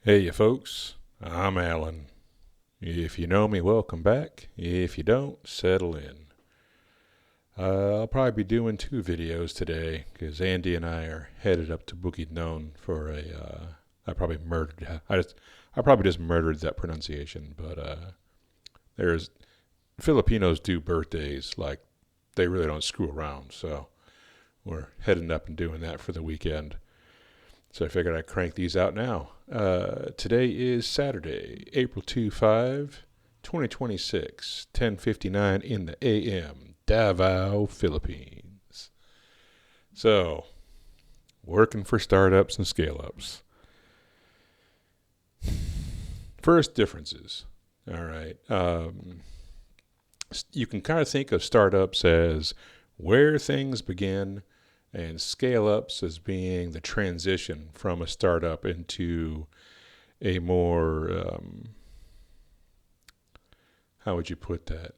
Hey, you folks. I'm Alan. If you know me, welcome back. If you don't, settle in. I'll probably be doing two videos today because Andy and I are headed up to Bukidnon for a. I probably murdered. I probably just murdered that pronunciation. But there's Filipinos do birthdays like they really don't screw around. So we're heading up and doing that for the weekend. So I figured I'd crank these out now. Today is Saturday, April 2026, 10:59 in the AM, Davao, Philippines. So, working for startups and scale-ups. First differences. All right. You can kind of think of startups as where things begin and scale ups as being the transition from a startup into a more, how would you put that?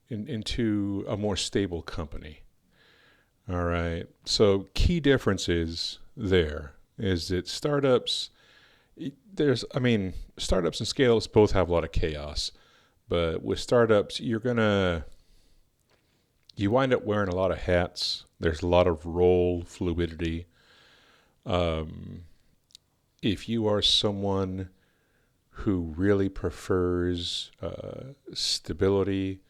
Into a more stable company. All right. So, key differences there is that startups and scale ups both have a lot of chaos. But with startups, you wind up wearing a lot of hats. There's a lot of role fluidity. Um, if you are someone who really prefers stability,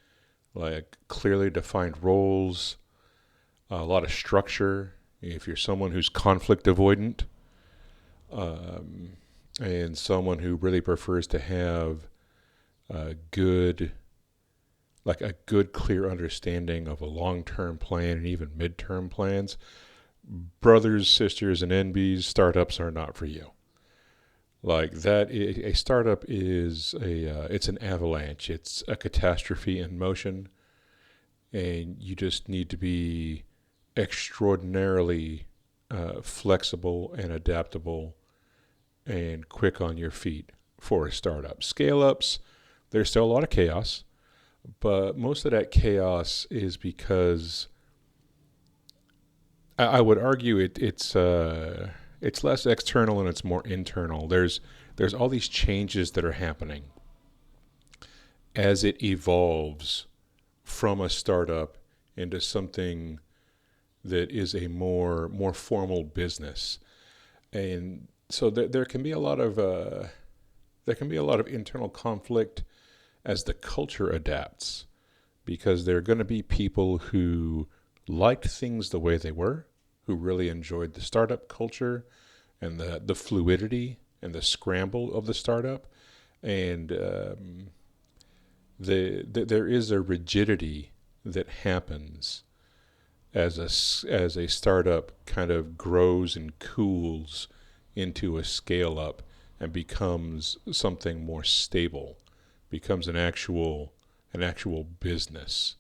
like clearly defined roles, a lot of structure, if you're someone who's conflict avoidant, um, and someone who really prefers to have a good, like a good, clear understanding of a long-term plan and even mid-term plans, brothers, sisters, and NBs, startups are not for you. Like that, a startup is it's an avalanche. It's a catastrophe in motion, and you just need to be extraordinarily flexible and adaptable and quick on your feet for a startup. Scale ups, there's still a lot of chaos, but most of that chaos is because I would argue it's less external and it's more internal. There's all these changes that are happening as it evolves from a startup into something that is a more formal business, and so there can be a lot of internal conflict as the culture adapts, because there are going to be people who liked things the way they were, who really enjoyed the startup culture and the fluidity and the scramble of the startup, and there is a rigidity that happens as a startup kind of grows and cools into a scale up and becomes something more stable, becomes an actual business.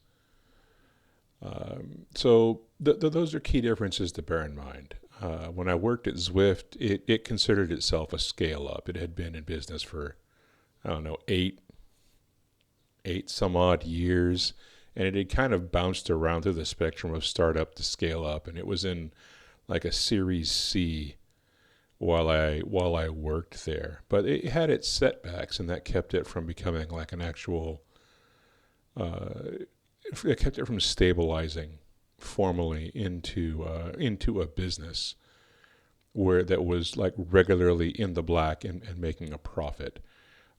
So those are key differences to bear in mind. When I worked at Zwift, it considered itself a scale up. It had been in business for, I don't know, eight some odd years, and it had kind of bounced around through the spectrum of startup to scale up, and it was in like a Series C while I worked there. But it had its setbacks, and that kept it from becoming like an actual. It kept it from stabilizing formally into a business where that was like regularly in the black and making a profit.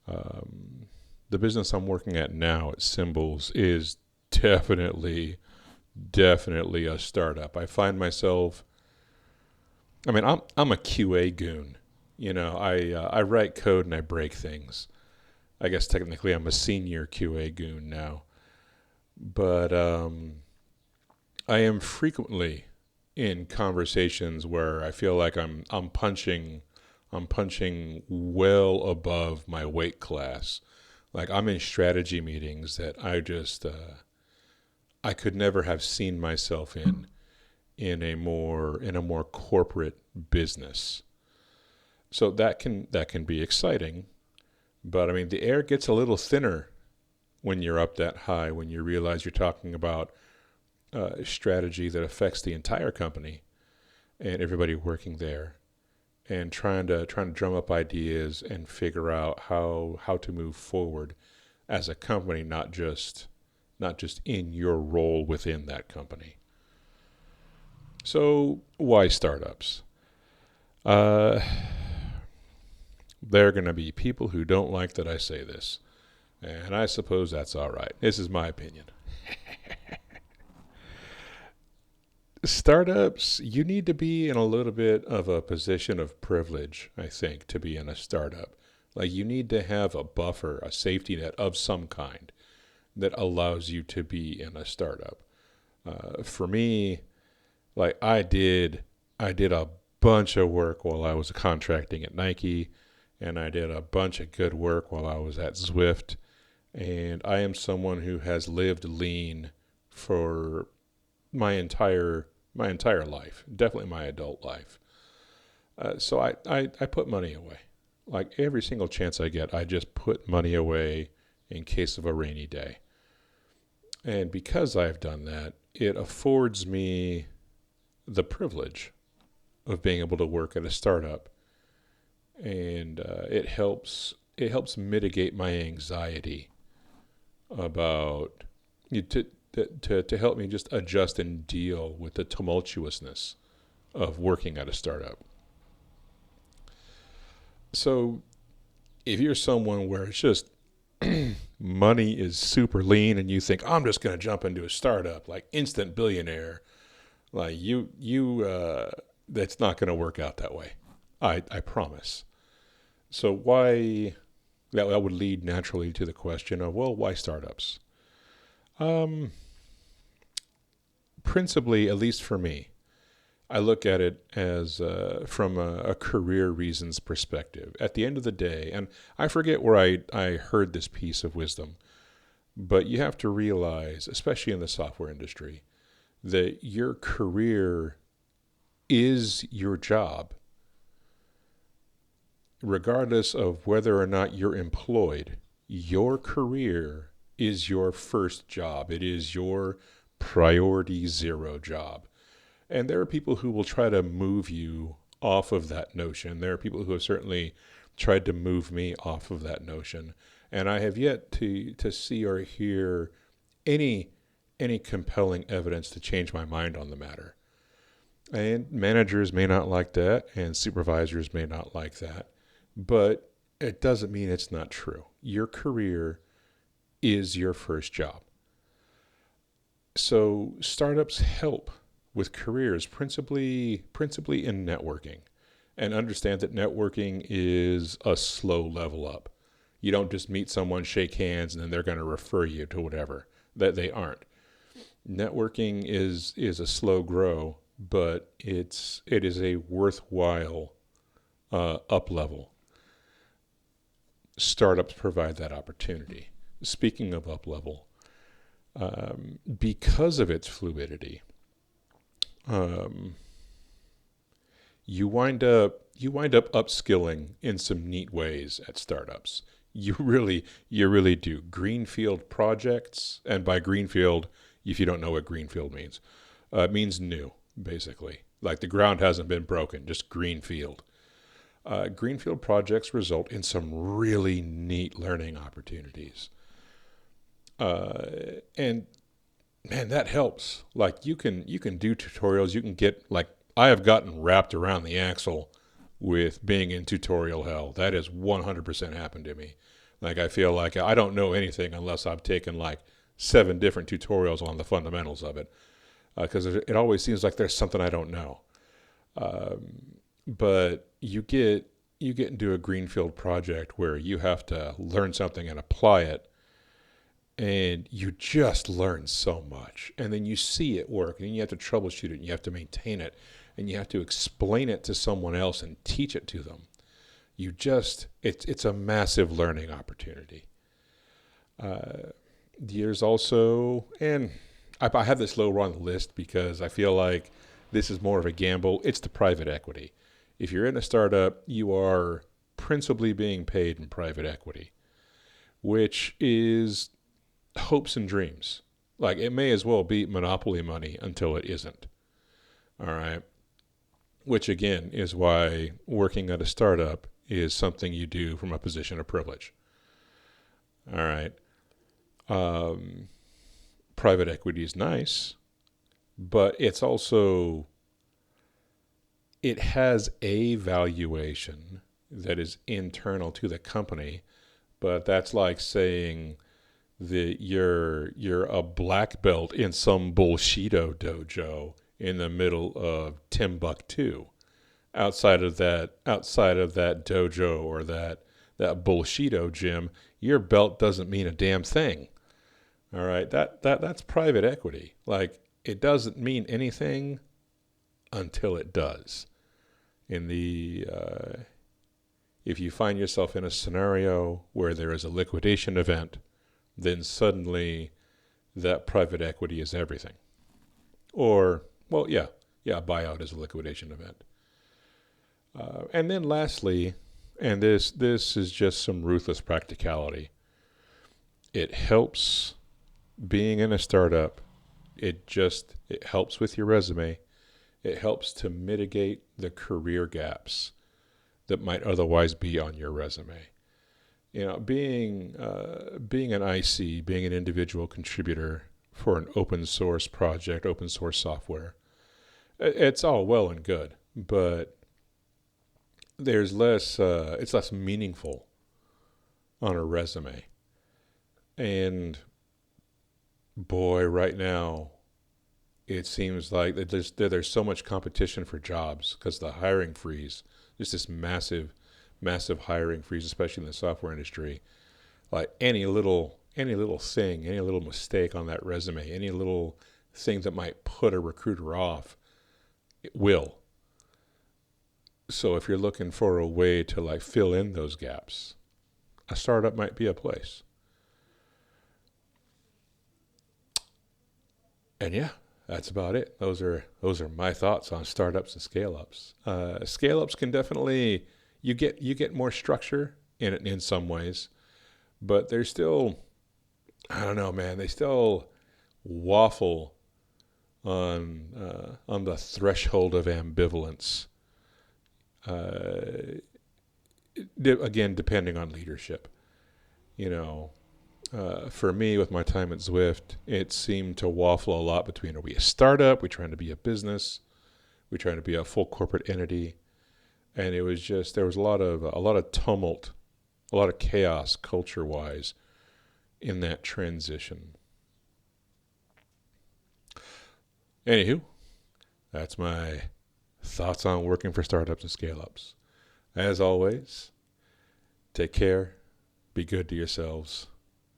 Um, the business I'm working at now at Symbols is definitely a startup. I find myself. I mean, I'm a QA goon. I write code and I break things. I guess technically I'm a senior QA goon now, but I am frequently in conversations where I feel like I'm punching well above my weight class. Like I'm in strategy meetings that I could never have seen myself in a more corporate business. So that can be exciting, but I mean the air gets a little thinner when you're up that high, when you realize you're talking about strategy that affects the entire company and everybody working there. and trying to drum up ideas and figure out how to move forward as a company, not just in your role within that company. So why startups? Uh, there are going to be people who don't like that I say this, and I suppose that's all right. This is my opinion. Startups, you need to be in a little bit of a position of privilege, I think, to be in a startup. Like, you need to have a buffer, a safety net of some kind that allows you to be in a startup. For me, like I did a bunch of work while I was contracting at Nike, and I did a bunch of good work while I was at Zwift. And I am someone who has lived lean for my entire life, definitely my adult life. So I put money away. Like every single chance I get, I just put money away in case of a rainy day. And because I've done that, it affords me the privilege of being able to work at a startup, and it helps mitigate my anxiety about to help me just adjust and deal with the tumultuousness of working at a startup. So if you're someone where it's just money is super lean and you think I'm just going to jump into a startup like instant billionaire, like that's not going to work out that way. I promise. So why that would lead naturally to the question of, well, why startups? Um, Principally, at least for me, I look at it as from a career reasons perspective. At the end of the day, and I forget where I heard this piece of wisdom, but you have to realize, especially in the software industry, that your career is your job, regardless of whether or not you're employed. Your career is your first job. It is your priority zero job. And there are people who will try to move you off of that notion. There are people who have certainly tried to move me off of that notion. And I have yet to see or hear any any compelling evidence to change my mind on the matter. And managers may not like that, and supervisors may not like that, but it doesn't mean it's not true. Your career is your first job. So startups help with careers principally in networking, and understand that networking is a slow level up. You don't just meet someone, shake hands, and then they're going to refer you to whatever. That they aren't. Networking is a slow grow, but it is a worthwhile up level. Startups provide that opportunity. Speaking of up level, because of its fluidity, um, you wind up upskilling in some neat ways at startups. You really do. Greenfield projects, and by greenfield, if you don't know what greenfield means, it means new, basically. Like the ground hasn't been broken, just greenfield. Greenfield projects result in some really neat learning opportunities. And man, that helps. Like you can do tutorials. You can get like I have gotten wrapped around the axle with being in tutorial hell. That has 100% happened to me. Like I feel like I don't know anything unless I've taken like 7 different tutorials on the fundamentals of it. Because it always seems like there's something I don't know. But you get into a greenfield project where you have to learn something and apply it, and you just learn so much, and then you see it work, and then you have to troubleshoot it, and you have to maintain it, and you have to explain it to someone else and teach it to them. It's a massive learning opportunity. There's also, and I have this lower on the list because I feel like this is more of a gamble. It's the private equity. If you're in a startup, you are principally being paid in private equity, which is hopes and dreams. Like it may as well be monopoly money until it isn't. All right. which again is why working at a startup is something you do from a position of privilege. All right. Um, Private equity is nice, but it's also, it has a valuation that is internal to the company, but that's like saying that you're a black belt in some bullshido dojo in the middle of Timbuktu. Outside of that dojo or that bullshido gym, your belt doesn't mean a damn thing. All right, that's private equity. Like, it doesn't mean anything until it does. In the If you find yourself in a scenario where there is a liquidation event, then suddenly that private equity is everything. Or, well, yeah, buyout is a liquidation event. And then lastly, and this is just some ruthless practicality, it helps being in a startup. It helps with your resume. It helps to mitigate the career gaps that might otherwise be on your resume. Being an IC, being an individual contributor for an open source project, open source software, it's all well and good, but there's less. It's less meaningful on a resume. And boy, right now, it seems like that there's so much competition for jobs because the hiring freeze, just this massive hiring freeze, especially in the software industry. Like any little thing, any little mistake on that resume, any little thing that might put a recruiter off, it will. So if you're looking for a way to like fill in those gaps, a startup might be a place. And yeah, that's about it. Those are my thoughts on startups and scale ups. Scale ups can definitely, you get more structure in some ways, but they're still, I don't know, man. They still waffle on the threshold of ambivalence. Uh, Again, depending on leadership, you know. For me, with my time at Zwift, it seemed to waffle a lot between: are we a startup? We trying to be a business? We trying to be a full corporate entity? And it was just, there was a lot of tumult, a lot of chaos culture wise in that transition. Anywho, that's my thoughts on working for startups and scale ups. As always, take care, be good to yourselves,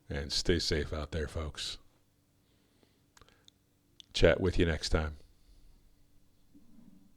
and stay safe out there, folks. Chat with you next time.